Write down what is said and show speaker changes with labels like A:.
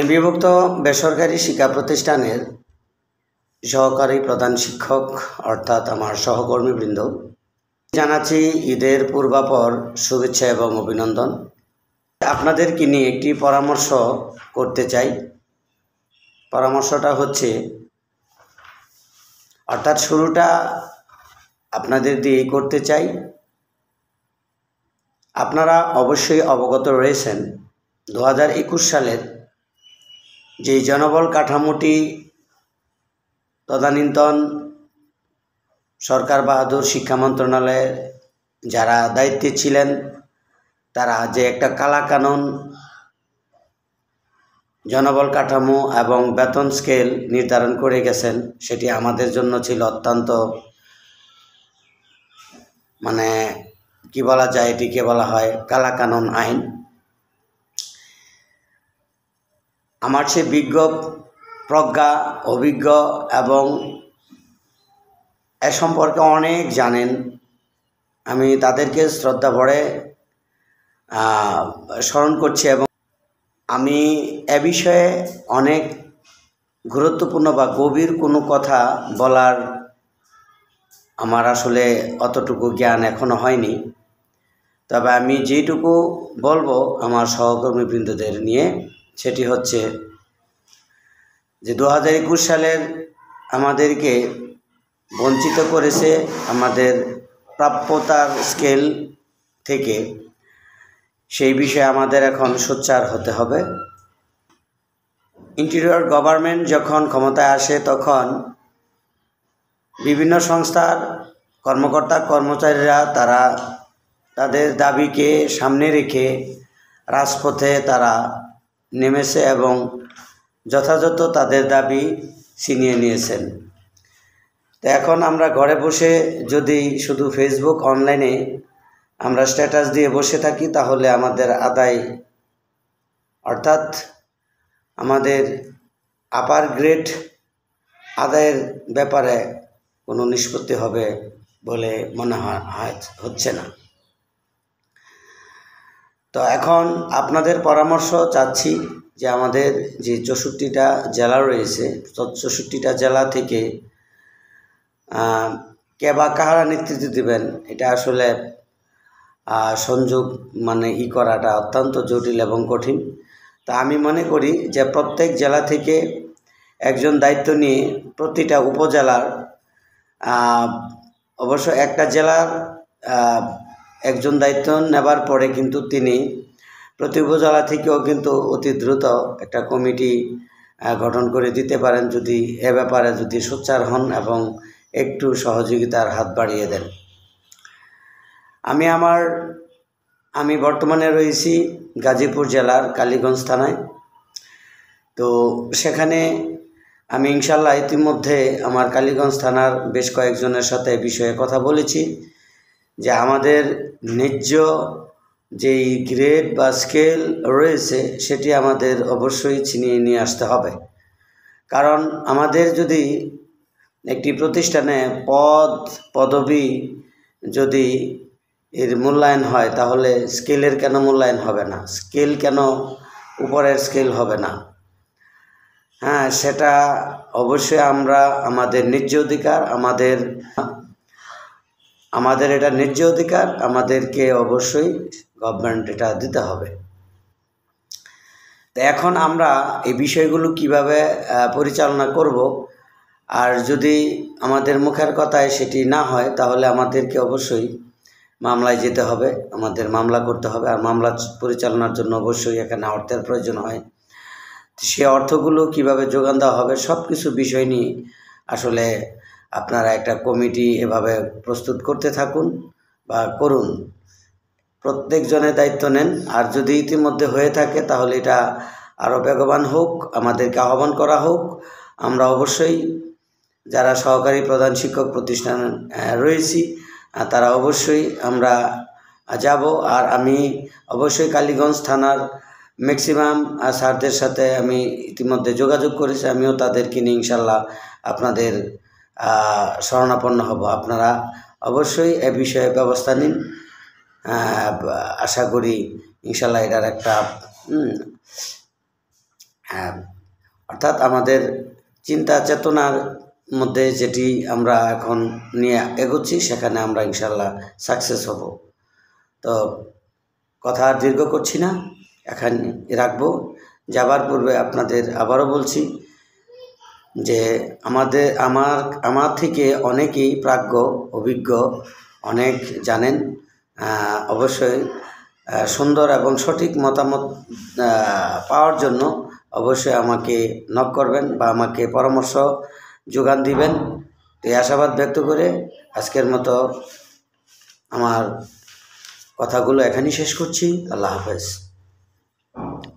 A: বিভক্ত বেসরকারি শিক্ষা প্রতিষ্ঠানের সহকারী প্রধান শিক্ষক অর্থাৎ আমার সহকর্মীবৃন্দ, জানাচ্ছি ঈদের পূর্বাপর শুভেচ্ছা এবং অভিনন্দন। আপনাদেরকে নিয়ে একটি পরামর্শ করতে চাই। পরামর্শটা হচ্ছে, অর্থাৎ শুরুটা আপনাদের দিয়েই করতে চাই। আপনারা অবশ্যই অবগত রয়েছেন 2021 সালের যে জনবল কাঠামোটি তদানীন্তন সরকার বাহাদুর শিক্ষা মন্ত্রণালয়ের যারা দায়িত্বে ছিলেন, তারা যে একটা কালাকানুন জনবল কাঠামো এবং বেতন স্কেল নির্ধারণ করে গেছেন, সেটি আমাদের জন্য ছিল অত্যন্ত কি বলা যায়, এটিকে বলা হয় কালাকানুন আইন। আমার সে প্রজ্ঞা অভিজ্ঞ এবং এ সম্পর্কে অনেক জানেন, আমি তাদেরকে শ্রদ্ধা ভরে স্মরণ করছি এবং আমি এ বিষয়ে অনেক গুরুত্বপূর্ণ বা গভীর কোনো কথা বলার আমার আসলে অতটুকু জ্ঞান এখনো হয়নি। তবে আমি যেটুকু বলবো আমার সহকর্মীবৃন্দদের নিয়ে, সেটি হচ্ছে যে 2021 সালের আমাদেরকে বঞ্চিত করেছে আমাদের প্রাপ্যতার স্কেল থেকে। সেই বিষয়ে আমাদের এখন সোচ্চার হতে হবে। ইন্টেরিয়র গভর্নমেন্ট যখন ক্ষমতায় আসে, তখন বিভিন্ন সংস্থার কর্মকর্তা কর্মচারীরা তারা তাদের দাবিকে সামনে রেখে রাজপথে তারা নেমেছে এবং যথাযথ তাদের দাবি ছিনিয়ে নিয়েছেন। তো এখন আমরা ঘরে বসে যদি শুধু ফেসবুক অনলাইনে আমরা স্ট্যাটাস দিয়ে বসে থাকি, তাহলে আমাদের আদায় অর্থাৎ আমাদের আপার গ্রেড আদায়ের ব্যাপারে কোনো নিষ্পত্তি হবে বলে মনে হচ্ছে না। তো এখন আপনাদের পরামর্শ চাচ্ছি যে আমাদের যে 64টা জেলা রয়েছে, 64টা জেলা থেকে কে বা কাহারা নেতৃত্ব দেবেন, এটা আসলে সংযোগ করাটা অত্যন্ত জটিল এবং কঠিন। তা আমি মনে করি যে প্রত্যেক জেলা থেকে একজন দায়িত্ব নিয়ে প্রতিটা উপজেলার, অবশ্য একটা জেলার একজন দায়িত্ব নেবার পরে কিন্তু তিনি প্রতি উপজেলা থেকেও কিন্তু অতি দ্রুত একটা কমিটি গঠন করে দিতে পারেন, যদি এ ব্যাপারে যদি সোচ্চার হন এবং একটু সহযোগিতার হাত বাড়িয়ে দেন। আমি বর্তমানে রয়েছি গাজীপুর জেলার কালীগঞ্জ থানায়। তো সেখানে আমি ইনশাল্লাহ ইতিমধ্যে আমার কালীগঞ্জ থানার বেশ কয়েকজনের সাথে বিষয়ে কথা বলেছি যে আমাদের ন্যায্য যেই গ্রেড বা স্কেল রয়েছে সেটি আমাদের অবশ্যই ছিনিয়ে নিয়ে আসতে হবে। কারণ আমাদের যদি একটি প্রতিষ্ঠানে পদবি যদি এর মূল্যায়ন হয়, তাহলে স্কেলের কেন মূল্যায়ন হবে না? স্কেল কেন উপরের স্কেল হবে না? সেটা অবশ্যই আমরা আমাদের ন্যায্য অধিকার, আমাদের এটা ন্যায্য অধিকার, আমাদেরকে অবশ্যই গভর্নমেন্ট এটা দিতে হবে। তো এখন আমরা এই বিষয়গুলো কিভাবে পরিচালনা করব, আর যদি আমাদের মুখের কথায় সেটি না হয়, তাহলে আমাদেরকে অবশ্যই মামলায় যেতে হবে, আমাদের মামলা করতে হবে। আর মামলা পরিচালনার জন্য অবশ্যই এখানে অর্থের প্রয়োজন হয়। সে অর্থগুলো কিভাবে যোগান দেওয়া হবে, সব কিছু বিষয় নিয়ে আসলে আপনারা একটা কমিটি এভাবে প্রস্তুত করতে থাকুন বা করুন, প্রত্যেকজনের দায়িত্ব নেন। আর যদি ইতিমধ্যে হয়ে থাকে, তাহলে এটা আরও বেগবান হোক, আমাদেরকে আহ্বান করা হোক। আমরা অবশ্যই যারা সহকারী প্রধান শিক্ষক প্রতিষ্ঠান রয়েছি, তারা অবশ্যই আমরা যাব। আর আমি অবশ্যই কালীগঞ্জ থানার ম্যাক্সিমাম স্যারদের সাথে আমি ইতিমধ্যে যোগাযোগ করেছি। আমিও তাদেরকে নিয়ে ইনশাল্লাহ আপনাদের শরণাপন্ন হব। আপনারা অবশ্যই এ বিষয়ে ব্যবস্থা নিন। আশা করি ইনশাল্লাহ এটার একটা অর্থাৎ আমাদের চিন্তা চেতনার মধ্যে যেটি আমরা এখন নিয়ে এগোচ্ছি সেখানে আমরা ইনশাল্লাহ সাকসেস হব। তো কথা আর দীর্ঘ করছি না, এখানে রাখবো। যাবার পূর্বে আপনাদের আবারও বলছি যে আমার থেকে অনেকেই প্রাজ্ঞ অভিজ্ঞ, অনেক জানেন। অবশ্যই সুন্দর এবং সঠিক মতামত পাওয়ার জন্য অবশ্যই আমাকে নক করবেন বা আমাকে পরামর্শ যোগান দিবেন। এই আশাবাদ ব্যক্ত করে আজকের মতো আমার কথাগুলো এখানেই শেষ করছি। আল্লাহ হাফেজ।